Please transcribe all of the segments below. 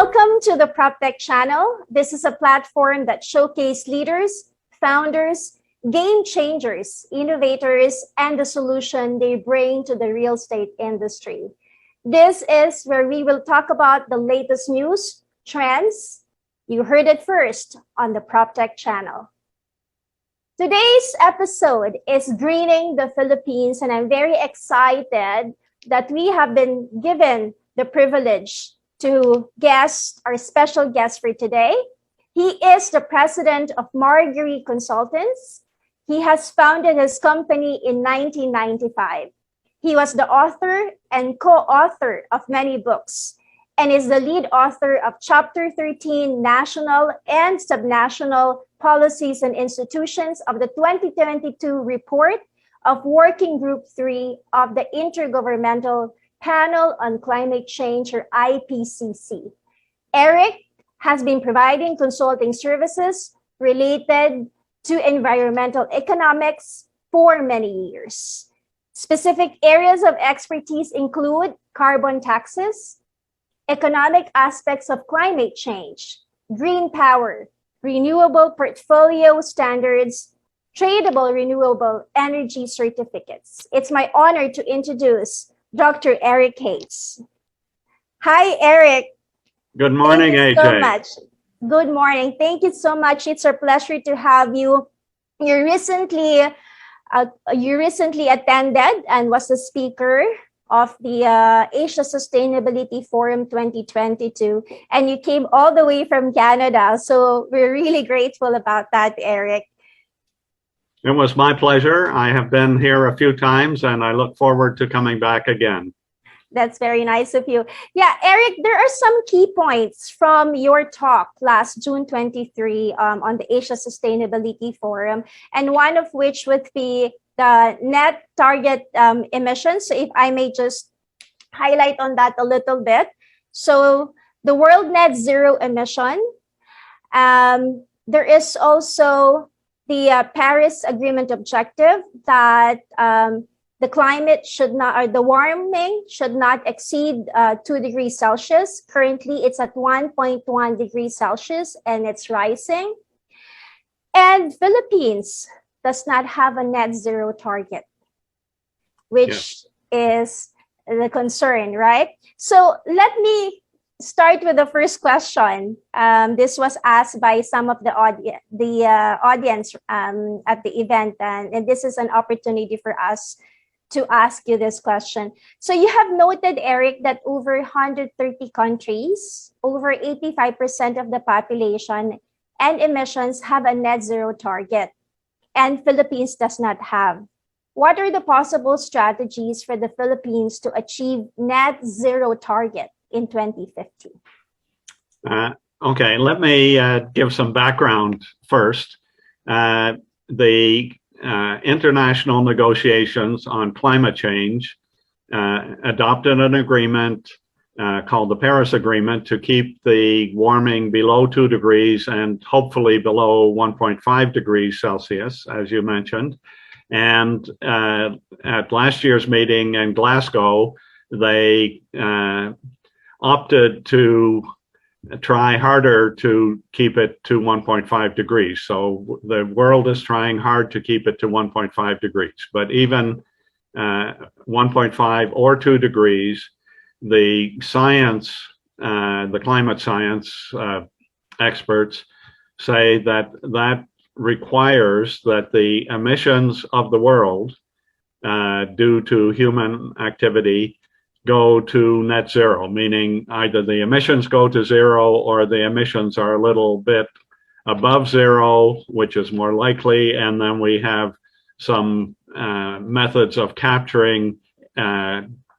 Welcome to the PropTech channel. This is a platform that showcases leaders, founders, game changers, innovators, and the solution they bring to the real estate industry. This is where we will talk about the latest news, trends. You heard it first on the PropTech channel. Today's episode is Greening the Philippines, and I'm very excited that we have been given the privilege to guest our special guest for today. He is the president of Marguerite Consultants. He has founded his company in 1995. He was the author and co-author of many books and is the lead author of Chapter 13 National and Subnational Policies and Institutions of the 2022 report of Working Group 3 of the Intergovernmental Panel on Climate Change, or IPCC. Eric has been providing consulting services related to environmental economics for many years. Specific areas of expertise include carbon taxes, economic aspects of climate change, green power, renewable portfolio standards, tradable renewable energy certificates. It's my honor to introduce Dr. Erik Haites. Hi, Eric. Good morning, AJ. Thank you so much. Good morning. Thank you so much. It's a pleasure to have you. You recently attended and was a speaker of the Asia Sustainability Forum 2022, and you came all the way from Canada. So we're really grateful about that, Eric. It was my pleasure. I have been here a few times and I look forward to coming back again. That's very nice of you. Yeah, Eric, there are some key points from your talk last June 23 on the Asia Sustainability Forum, and one of which would be the net target emissions. So if I may just highlight on that a little bit. So the world net zero emission. There is also the Paris Agreement objective that the climate should not, or the warming should not exceed 2 degrees Celsius. Currently, it's at 1.1 degrees Celsius and it's rising. And Philippines does not have a net zero target, which is the concern, right? So let me start with the first question. This was asked by some of the audience at the event, and this is an opportunity for us to ask you this question. So you have noted, Eric, that over 130 countries, over 85% of the population and emissions have a net zero target, and Philippines does not have. What are the possible strategies for the Philippines to achieve net zero target in 2050? Okay, let me give some background first. The international negotiations on climate change adopted an agreement called the Paris Agreement to keep the warming below 2 degrees and hopefully below 1.5 degrees Celsius, as you mentioned. And at last year's meeting in Glasgow, they opted to try harder to keep it to 1.5 degrees. So the world is trying hard to keep it to 1.5 degrees. But even 1.5 or 2 degrees, the science, the climate science experts say that that requires that the emissions of the world due to human activity go to net zero, meaning either the emissions go to zero or the emissions are a little bit above zero, which is more likely. And then we have some methods of capturing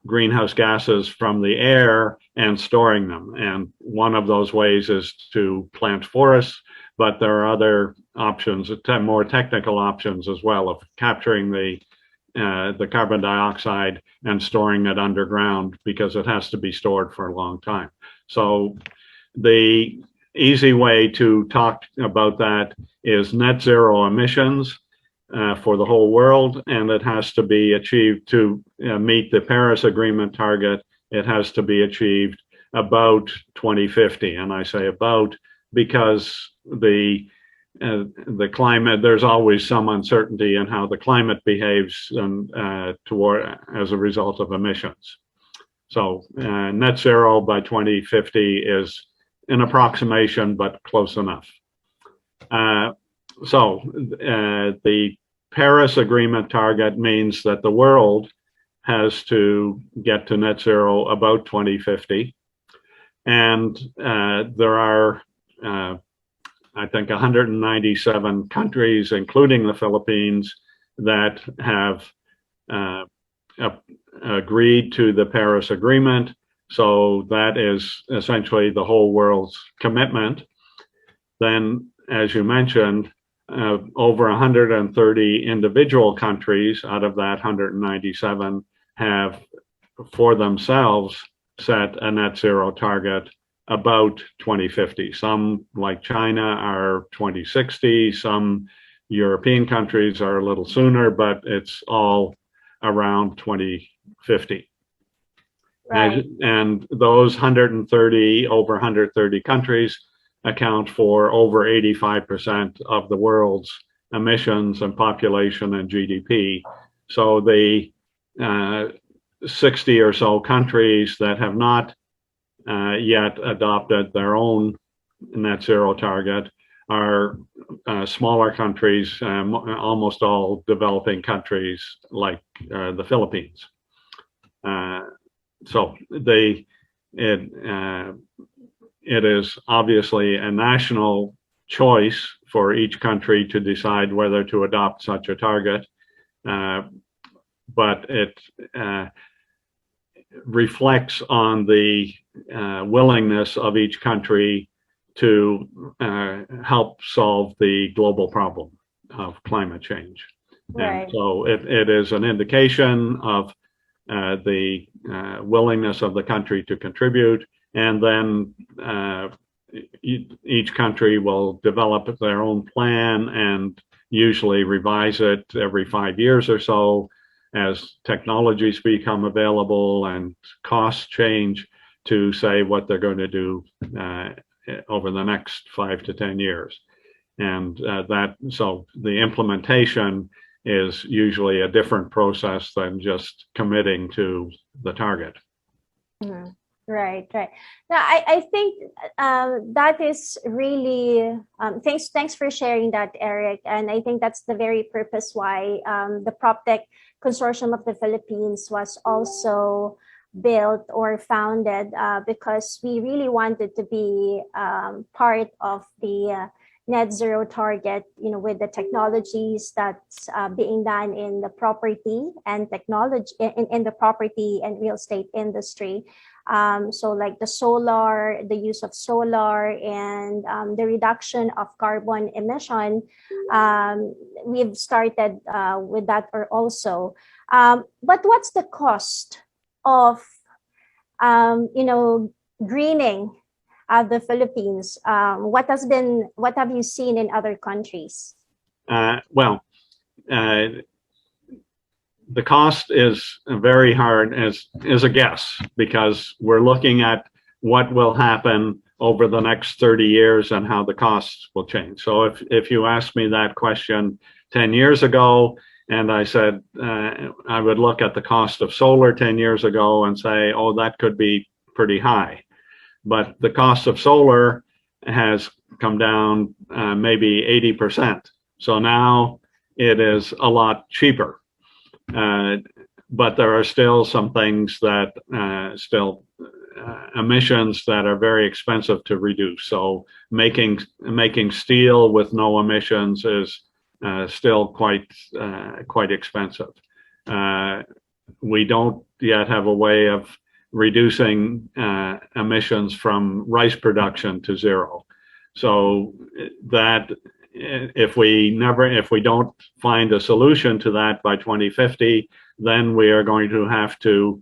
greenhouse gases from the air and storing them. And one of those ways is to plant forests, but there are other options, more technical options as well, of capturing the carbon dioxide and storing it underground, because it has to be stored for a long time. So the easy way to talk about that is net zero emissions for the whole world, and it has to be achieved to meet the Paris Agreement target. It has to be achieved about 2050. And I say about because the climate, there's always some uncertainty in how the climate behaves and as a result of emissions. So net zero by 2050 is an approximation, but close enough. The Paris Agreement target means that the world has to get to net zero about 2050. And there are, I think, 197 countries, including the Philippines, that have agreed to the Paris Agreement. So that is essentially the whole world's commitment. Then, as you mentioned, over 130 individual countries out of that 197 have for themselves set a net zero target about 2050. Some, like China, are 2060. Some European countries are a little sooner, but it's all around 2050. Right. And those over 130 countries account for over 85% of the world's emissions and population and GDP. So the 60 or so countries that have not yet adopted their own net zero target are smaller countries, almost all developing countries like the Philippines. So it is obviously a national choice for each country to decide whether to adopt such a target, but it reflects on the willingness of each country to help solve the global problem of climate change. Right. And so it is an indication of the willingness of the country to contribute, and then each country will develop their own plan and usually revise it every 5 years or so as technologies become available and costs change, to say what they're going to do over the next 5 to 10 years. And so the implementation is usually a different process than just committing to the target. Mm-hmm. Right. Now, I think that is really, thanks for sharing that, Eric. And I think that's the very purpose why the PropTech Consortium of the Philippines was also built or founded, because we really wanted to be part of the net zero target, with the technologies that's being done in the property and technology in the property and real estate industry. So like the use of solar and the reduction of carbon emission, we've started with that also. But what's the cost of, greening the Philippines? What have you seen in other countries? The cost is very hard, is a guess, because we're looking at what will happen over the next 30 years and how the costs will change. So if you asked me that question 10 years ago, and I said I would look at the cost of solar 10 years ago and say, oh, that could be pretty high. But the cost of solar has come down maybe 80%. So now it is a lot cheaper. But there are still some things that emissions that are very expensive to reduce. So making steel with no emissions is still quite expensive. We don't yet have a way of reducing emissions from rice production to zero. So that if we don't find a solution to that by 2050, then we are going to have to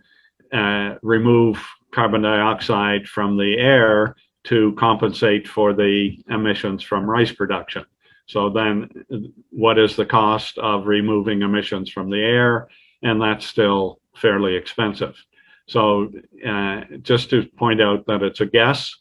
remove carbon dioxide from the air to compensate for the emissions from rice production. So then what is the cost of removing emissions from the air? And that's still fairly expensive. So just to point out that it's a guess,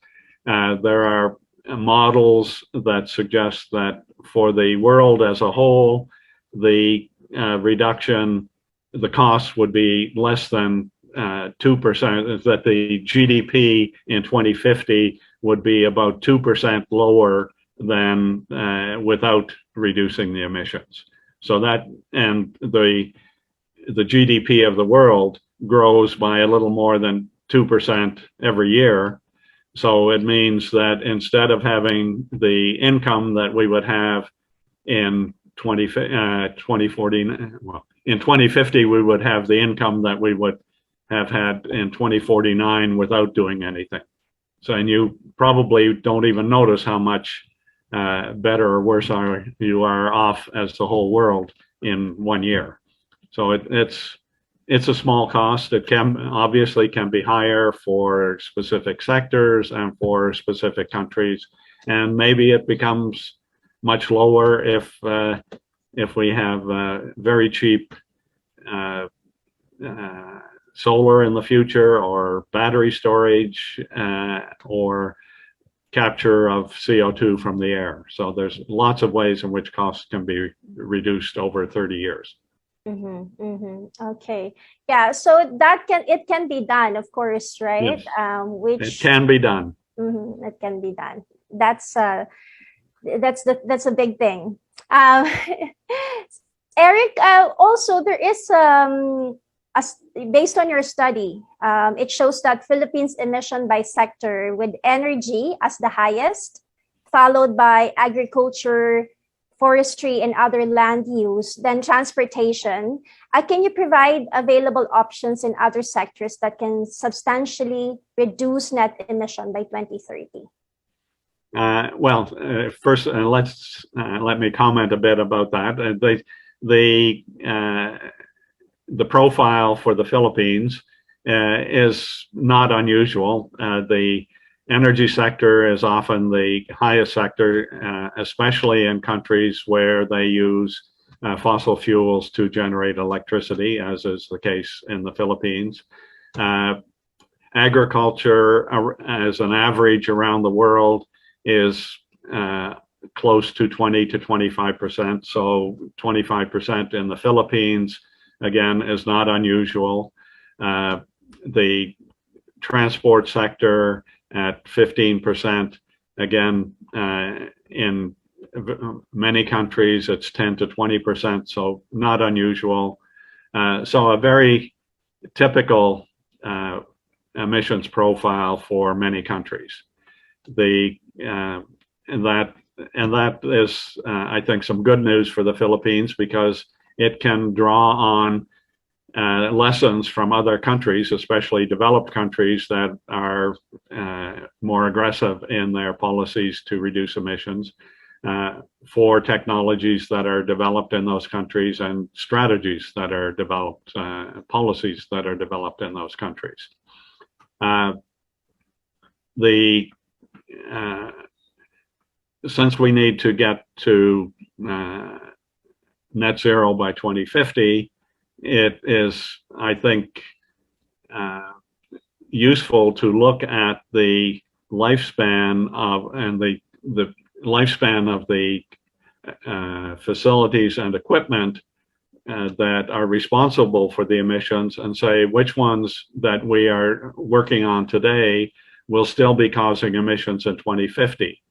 there are models that suggest that for the world as a whole, the reduction, the cost would be less than 2%, that the GDP in 2050 would be about 2% lower than without reducing the emissions. So that, and the GDP of the world grows by a little more than 2% every year. So it means that instead of having the income that we would have in 2040, well, in 2050, we would have the income that we would have had in 2049 without doing anything. So, and you probably don't even notice how much better or worse you are off as the whole world in 1 year. So it's a small cost. It can obviously be higher for specific sectors and for specific countries, and maybe it becomes much lower if we have very cheap solar in the future, or battery storage, or capture of CO2 from the air. So there's lots of ways in which costs can be reduced over 30 years. Okay. Yeah. So it can be done, of course, right? Yes. Which it can be done. It can be done. That's a big thing. Eric, also there is based on your study, it shows that Philippines emission by sector with energy as the highest, followed by agriculture, forestry, and other land use, then transportation. Can you provide available options in other sectors that can substantially reduce net emission by 2030? First, let me comment a bit about that. The profile for the Philippines is not unusual. The energy sector is often the highest sector, especially in countries where they use fossil fuels to generate electricity, as is the case in the Philippines. Agriculture, as an average around the world, is close to 20 to 25%. So 25% in the Philippines, again, is not unusual. The transport sector at 15%, again, in many countries, it's 10 to 20%, so not unusual. So a very typical emissions profile for many countries. And that is, I think, some good news for the Philippines, because it can draw on lessons from other countries, especially developed countries that are more aggressive in their policies to reduce emissions, for technologies that are developed in those countries and strategies that are developed, policies that are developed in those countries. Since we need to get to net zero by 2050, it is, I think, useful to look at the lifespan of the facilities and equipment that are responsible for the emissions, and say which ones that we are working on today will still be causing emissions in 2050.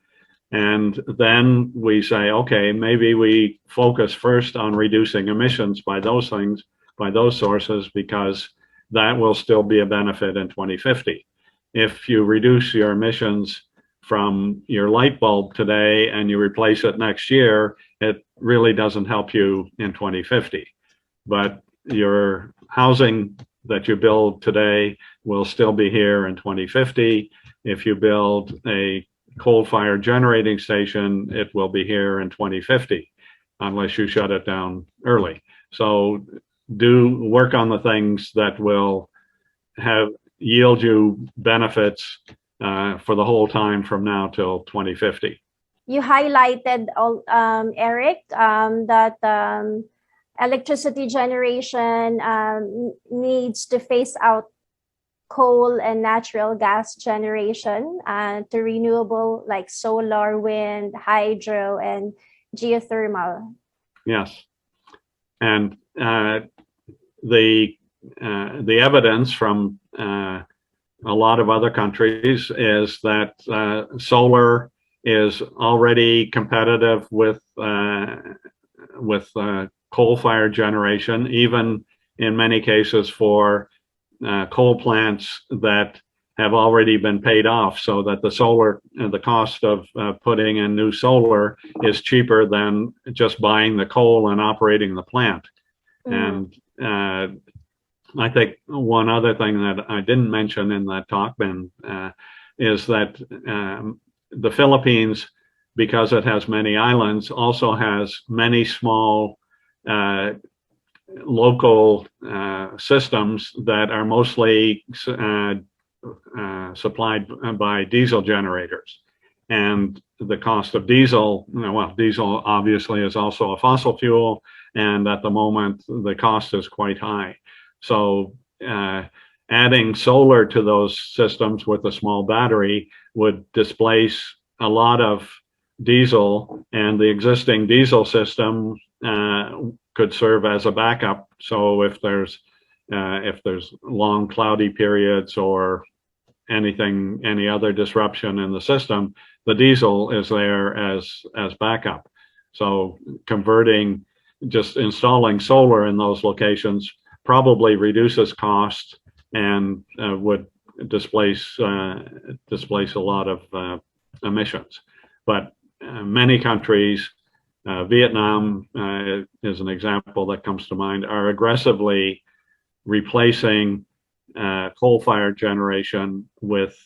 And then we say, okay, maybe we focus first on reducing emissions by those things, by those sources, because that will still be a benefit in 2050. If you reduce your emissions from your light bulb today and you replace it next year, it really doesn't help you in 2050. But your housing that you build today will still be here in 2050. If you build a coal-fired generating station, it will be here in 2050, unless you shut it down early. So do work on the things that will yield you benefits for the whole time from now till 2050. You highlighted, Eric, that electricity generation needs to phase out coal and natural gas generation to renewable like solar, wind, hydro, and geothermal. Yes, and the evidence from a lot of other countries is that solar is already competitive with coal-fired generation, even in many cases for coal plants that have already been paid off, so that the cost of putting in new solar is cheaper than just buying the coal and operating the plant. And I think one other thing that I didn't mention in that talk, Ben, is that the Philippines, because it has many islands, also has many small local systems that are mostly supplied by diesel generators. And the cost of diesel, well, diesel obviously is also a fossil fuel, and at the moment the cost is quite high. So adding solar to those systems with a small battery would displace a lot of diesel, and the existing diesel system could serve as a backup. So if there's long cloudy periods or any other disruption in the system, the diesel is there as backup. So just installing solar in those locations probably reduces cost and would displace a lot of emissions. But many countries, Vietnam is an example that comes to mind, are aggressively replacing coal-fired generation with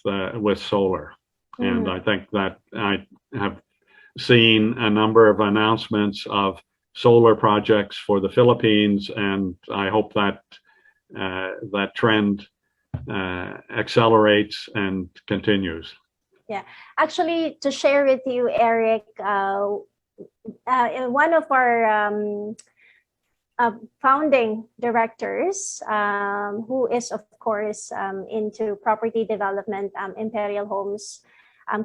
solar. And I think that I have seen a number of announcements of solar projects for the Philippines, and I hope that that trend accelerates and continues. Yeah, actually, to share with you, Eric, one of our founding directors, who is, of course, into property development, Imperial Homes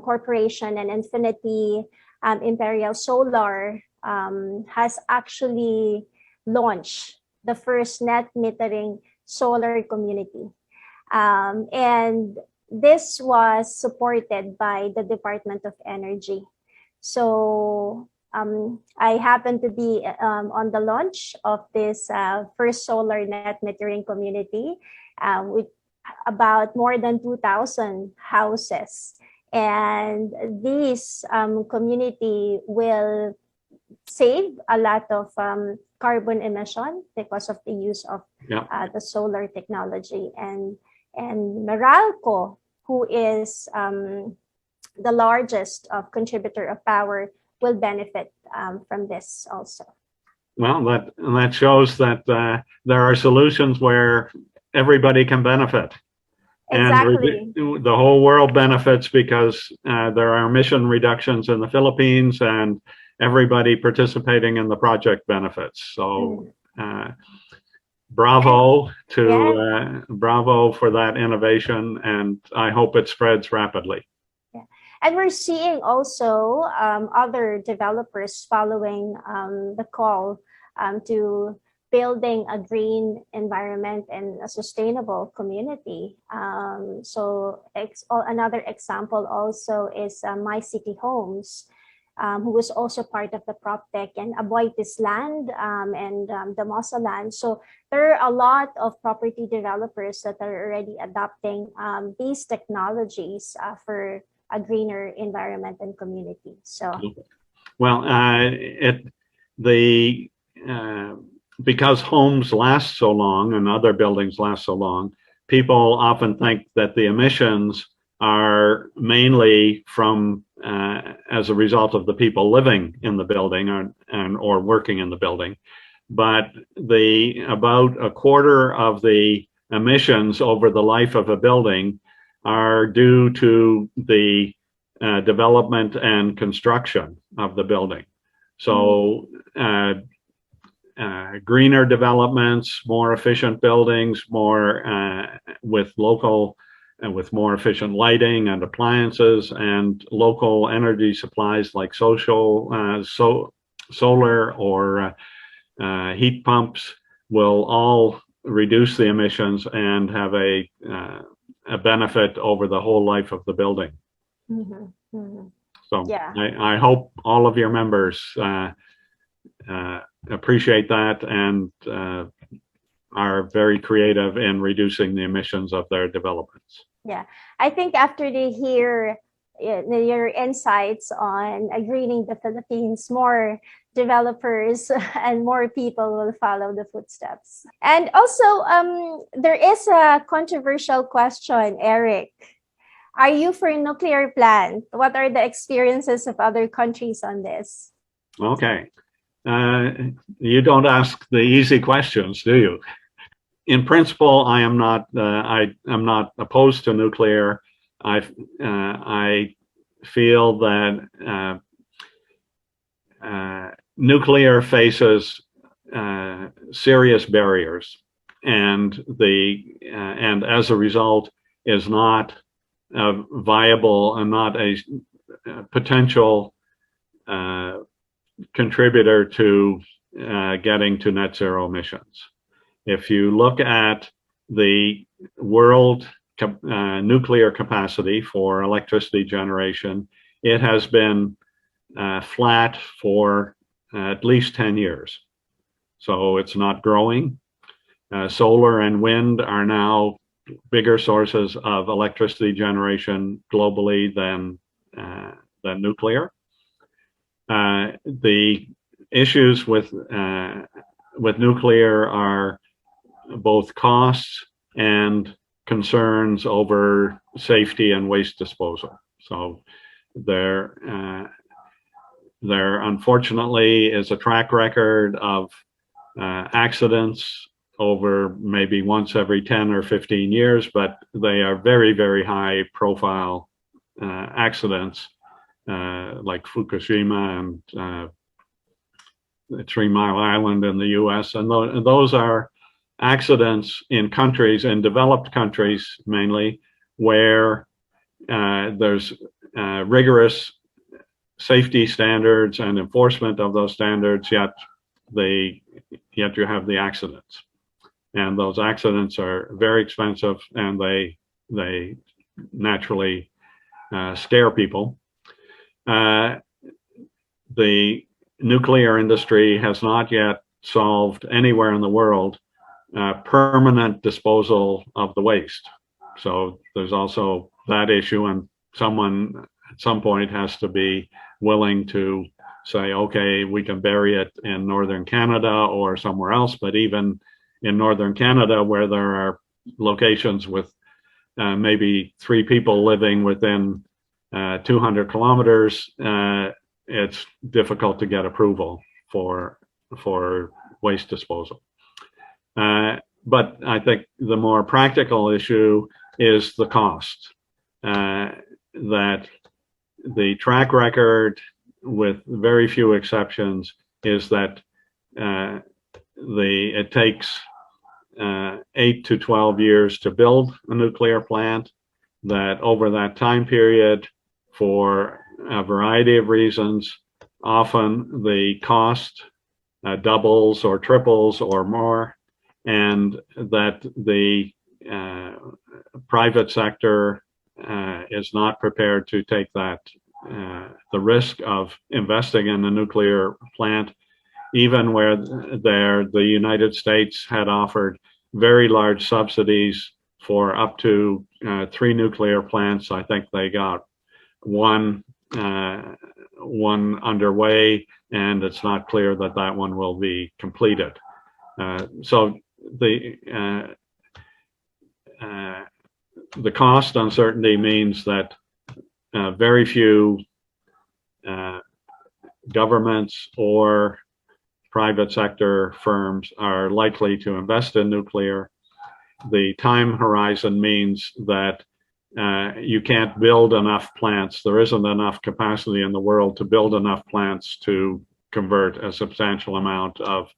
Corporation and Infinity Imperial Solar, has actually launched the first net metering solar community. And this was supported by the Department of Energy. So I happened to be on the launch of this first solar net metering community with about more than 2,000 houses. And this community will save a lot of carbon emission because of the use of the solar technology. And Meralco, who is the largest contributor of power, will benefit from this also. Well, that shows that there are solutions where everybody can benefit. Exactly. And the whole world benefits because there are emission reductions in the Philippines, and everybody participating in the project benefits. So bravo for that innovation, and I hope it spreads rapidly. Yeah. And we're seeing also other developers following the call to building a green environment and a sustainable community. So another example also is My City Homes, who is also part of the PropTech, and Aboitiz Land and Damosa Land. So there are a lot of property developers that are already adopting these technologies for a greener environment and community. So, well, because homes last so long and other buildings last so long, people often think that the emissions are mainly from as a result of the people living in the building or working in the building. But about a quarter of the emissions over the life of a building are due to the development and construction of the building. So greener developments, more efficient buildings, more with local and with more efficient lighting and appliances and local energy supplies like solar or heat pumps will all reduce the emissions and have a benefit over the whole life of the building. Mm-hmm. Mm-hmm. So Yeah. I hope all of your members appreciate that and are very creative in reducing the emissions of their developments. Yeah, I think after they hear your insights on greening the Philippines, more developers and more people will follow the footsteps. And also, there is a controversial question, Eric. Are you for a nuclear plant? What are the experiences of other countries on this? Okay. You don't ask the easy questions, do you? In principle, I am not. I am not opposed to nuclear. I feel that nuclear faces serious barriers, and as a result is not viable and not a potential contributor to getting to net zero emissions. If you look at the world nuclear capacity for electricity generation, it has been flat for at least 10 years. So it's not growing. Solar and wind are now bigger sources of electricity generation globally than nuclear. The issues with nuclear are both costs and concerns over safety and waste disposal. So there unfortunately is a track record of accidents over maybe once every 10 or 15 years, but they are very, very high profile accidents like Fukushima and 3 Mile Island in the US. And those are accidents in countries, in developed countries mainly, where there's rigorous safety standards and enforcement of those standards, yet you have the accidents. And those accidents are very expensive, and they naturally scare people. The nuclear industry has not yet solved anywhere in the world permanent disposal of the waste. So there's also that issue, and someone at some point has to be willing to say, okay, we can bury it in northern Canada or somewhere else, but even in northern Canada, where there are locations with maybe 3 people living within 200 kilometers, it's difficult to get approval for waste disposal. But I think the more practical issue is the cost. That the track record, with very few exceptions, is that it takes 8 to 12 years to build a nuclear plant, that over that time period, for a variety of reasons, often the cost doubles or triples or more, and that the private sector is not prepared to take the risk of investing in a nuclear plant, even where the United States had offered very large subsidies for up to 3 nuclear plants. I think they got one underway, and it's not clear that that one will be completed. So the cost uncertainty means that very few governments or private sector firms are likely to invest in nuclear. The time horizon means that you can't build enough plants. There isn't enough capacity in the world to build enough plants to convert a substantial amount of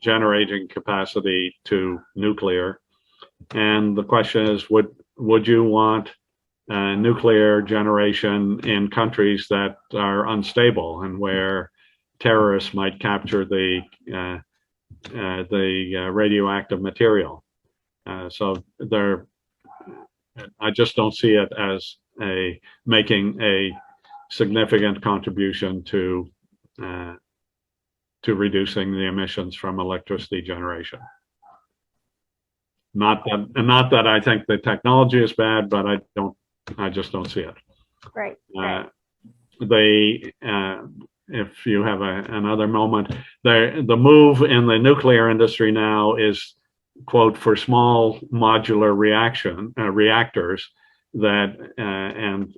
generating capacity to nuclear. And the question is, would you want nuclear generation in countries that are unstable and where terrorists might capture the radioactive material? So I just don't see it as making a significant contribution to reducing the emissions from electricity generation. Not that I think the technology is bad, but I just don't see it. Right. If you have another moment, the move in the nuclear industry now is, quote, for small modular reactors that, and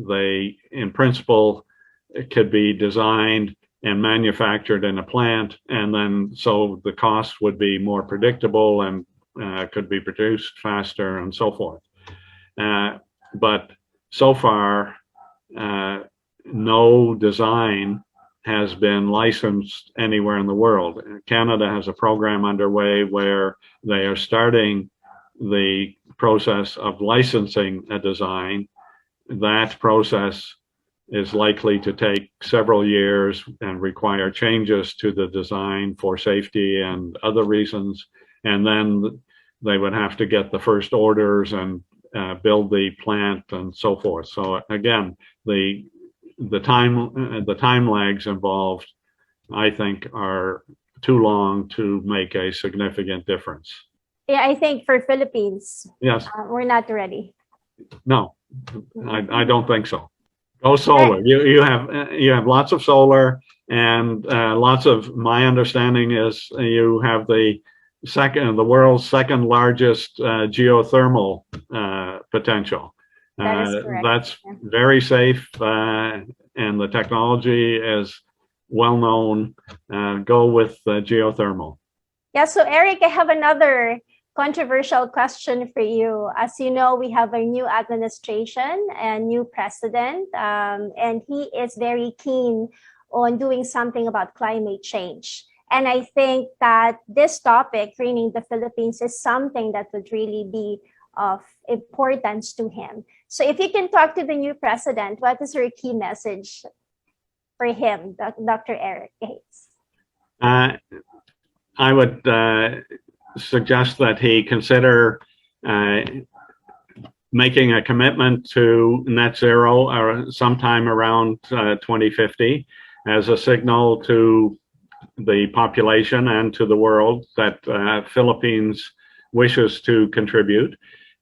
they, in principle, it could be designed and manufactured in a plant, and then so the cost would be more predictable and could be produced faster and so forth. But so far, no design has been licensed anywhere in the world. Canada has a program underway where they are starting the process of licensing a design. That process is likely to take several years and require changes to the design for safety and other reasons. And then they would have to get the first orders and build the plant and so forth. So again, the time lags involved, I think, are too long to make a significant difference. Yeah, I think for Philippines, yes, we're not ready. No, I don't think so. Go solar. You have lots of solar, and lots of, my understanding is you have the world's second largest geothermal potential. That is correct. That's very safe, and the technology is well known. Go with geothermal. Yeah, so Eric, I have another controversial question for you. As you know, we have a new administration and new president, and he is very keen on doing something about climate change. And I think that this topic, greening the Philippines, is something that would really be of importance to him. So if you can talk to the new president, what is your key message for him, Dr. Erik Haites? I would suggest that he consider making a commitment to net zero sometime around 2050 as a signal to the population and to the world that Philippines wishes to contribute,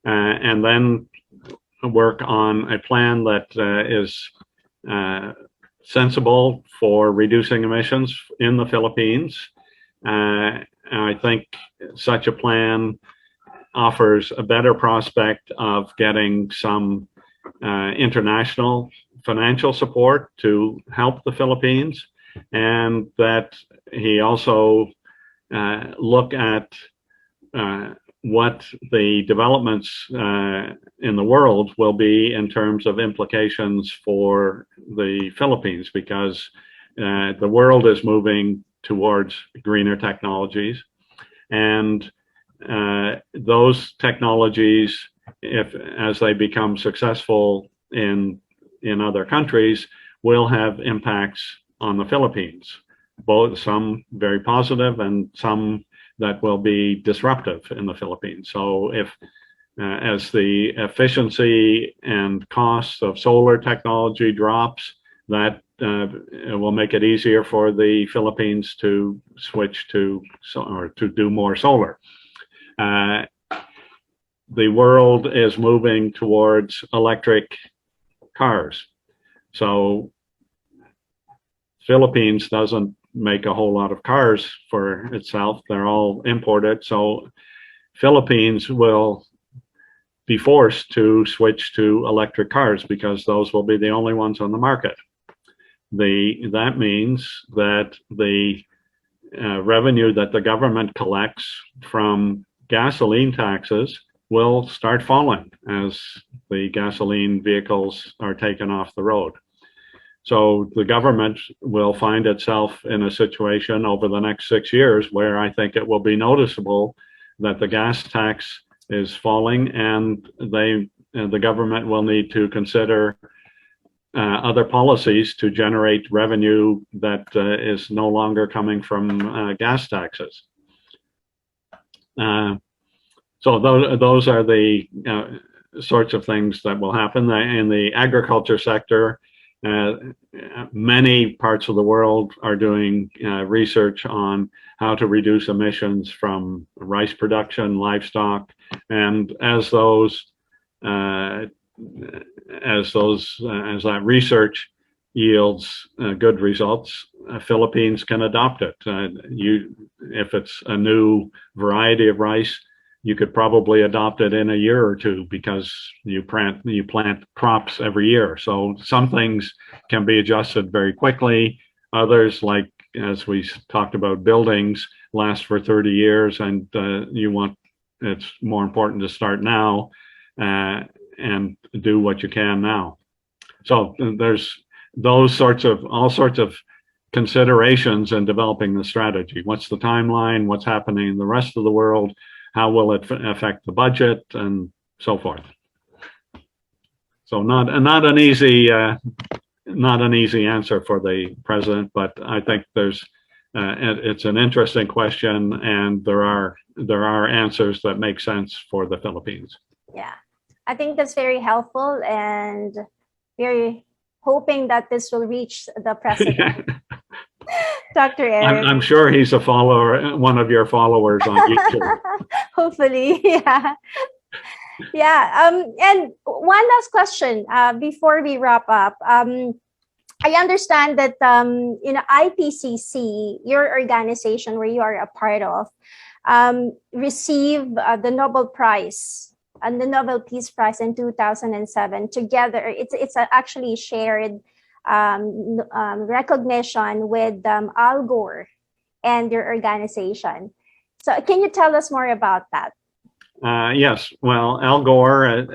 and then work on a plan that is sensible for reducing emissions in the Philippines. I think such a plan offers a better prospect of getting some international financial support to help the Philippines, and that he also look at what the developments in the world will be in terms of implications for the Philippines, because the world is moving towards greener technologies, and those technologies, as they become successful in other countries, will have impacts on the Philippines, both some very positive and some that will be disruptive in the Philippines. So if as the efficiency and costs of solar technology drops, that it will make it easier for the Philippines to switch to or to do more solar. The world is moving towards electric cars. So Philippines doesn't make a whole lot of cars for itself. They're all imported. So Philippines will be forced to switch to electric cars because those will be the only ones on the market. That means that the revenue that the government collects from gasoline taxes will start falling as the gasoline vehicles are taken off the road. So the government will find itself in a situation over the next 6 years where I think it will be noticeable that the gas tax is falling, and the government will need to consider other policies to generate revenue that is no longer coming from gas taxes. So those are the sorts of things that will happen. In the agriculture sector, many parts of the world are doing research on how to reduce emissions from rice production, livestock, and as that research yields good results, Philippines can adopt it. If it's a new variety of rice, you could probably adopt it in a year or two, because you plant crops every year. So some things can be adjusted very quickly. Others, like as we talked about, buildings last for 30 years, and it's more important to start now and do what you can now. So there's all sorts of considerations in developing the strategy. What's the timeline? What's happening in the rest of the world? How will it affect the budget, and so forth? So not an easy answer for the president, but I think it's an interesting question, and there are answers that make sense for the Philippines. Yeah, I think that's very helpful, and very hoping that this will reach the president. Dr. Erik. I'm sure he's a follower, one of your followers on YouTube. Hopefully, yeah. Yeah, and one last question before we wrap up. I understand that IPCC, your organization where you are a part of, received the Nobel Prize and the Nobel Peace Prize in 2007 together. It's actually shared recognition with Al Gore and your organization. So can you tell us more about that? Yes. Well, Al Gore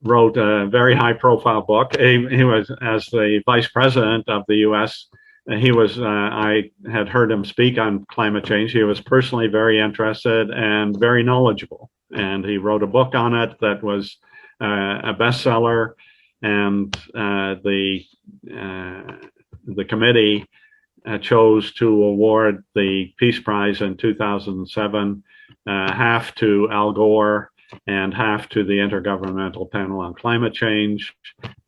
wrote a very high-profile book. He was, as the vice president of the U.S., I had heard him speak on climate change. He was personally very interested and very knowledgeable. And he wrote a book on it that was a bestseller. And the committee chose to award the Peace Prize in 2007, half to Al Gore and half to the Intergovernmental Panel on Climate Change,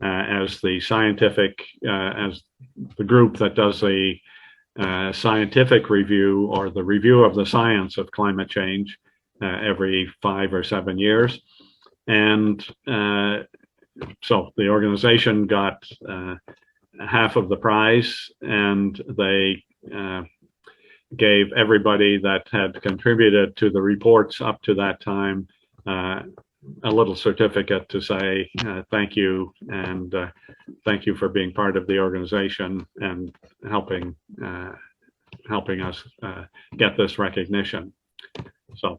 as the group that does the scientific review, or the review of the science of climate change, every 5 or 7 years. And so the organization got half of the prize, and they gave everybody that had contributed to the reports up to that time a little certificate to say thank you, and thank you for being part of the organization and helping us get this recognition. So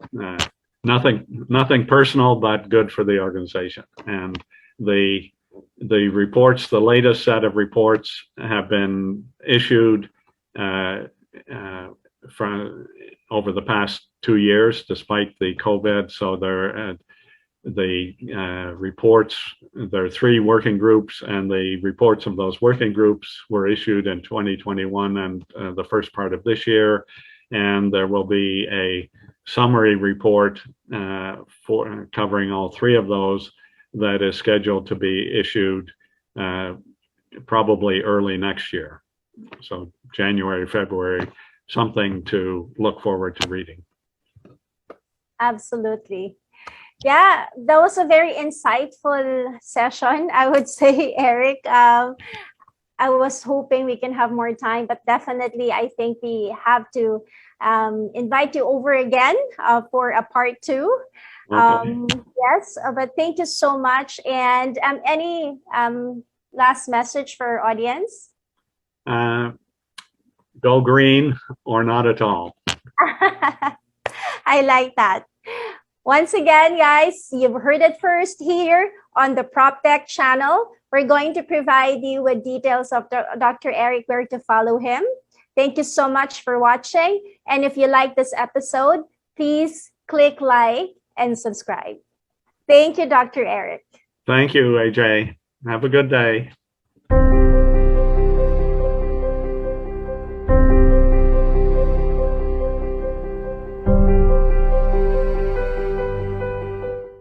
nothing personal, but good for the organization. And the reports, the latest set of reports, have been issued from over the past 2 years, despite the COVID. So the reports, there are 3 working groups, and the reports of those working groups were issued in 2021 and the first part of this year. And there will be a summary report for covering all 3 of those that is scheduled to be issued probably early next year. So January, February, something to look forward to reading. Absolutely. Yeah, that was a very insightful session, I would say, Erik. I was hoping we can have more time, but definitely I think we have to invite you over again for a part 2. Okay. Yes, but thank you so much. And any last message for our audience? Go green or not at all. I like that. Once again, guys, you've heard it first here on the PropTech channel. We're going to provide you with details of Dr. Erik, where to follow him. Thank you so much for watching. And if you like this episode, please click like and subscribe. Thank you, Dr. Erik. Thank you, AJ. Have a good day.